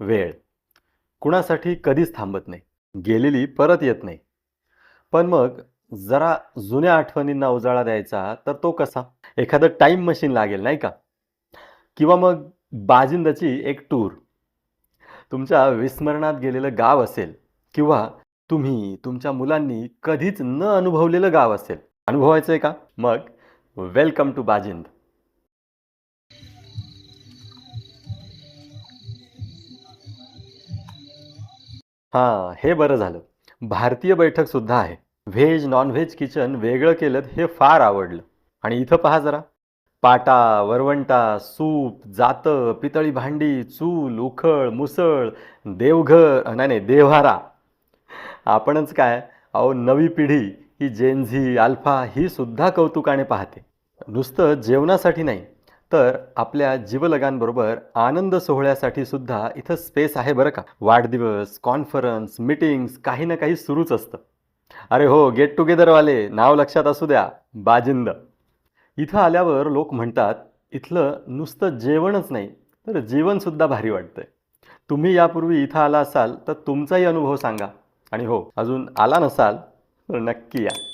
वेळ कुणासाठी कधीच थांबत नाही. गेलेली परत येत नाही. पण मग जरा जुन्या आठवणींना उजाळा द्यायचा तर तो कसा? एखादं टाईम मशीन लागेल नाही का? किंवा मग बाजिंदाची एक टूर. तुमच्या विस्मरणात गेलेलं गाव असेल किंवा तुम्ही तुमच्या मुलांनी कधीच न अनुभवलेलं गाव असेल. अनुभवायचंय का? मग वेलकम टू बाजिंद. हां, हे बरं झालं. भारतीय बैठक सुद्धा आहे. व्हेज, नॉन-व्हेज किचन वेगळं केलंत हे फार आवडलं. आणि इथं पहा जरा. पाटा, वरवंटा, सूप, जातं, पितळी भांडी, चूल, उखळ, मुसळ, देवघर नाही, नाही देव्हारा. आपणच काय, अहो नवी पिढी ही जेन झी, अल्फा ही सुद्धा कौतुकाने पाहते. नुसतं जेवणासाठी नाही, तर आपल्या जीवलगांबरोबर आनंद सोहळ्यासाठी सुद्धा इथं स्पेस आहे बरं का. वाढदिवस, कॉन्फरन्स, मीटिंग्स काही ना काही सुरूच असतं. अरे हो, गेट टुगेदरवाले नाव लक्षात असू द्या, बाजिंद. इथं आल्यावर लोक म्हणतात, इथलं नुसतं जेवणच नाही, तर जीवनसुद्धा भारी वाटतंय. तुम्ही यापूर्वी इथं आला असाल, तर तुमचाही अनुभव सांगा. आणि हो, अजून आला नसाल, तर नक्की या.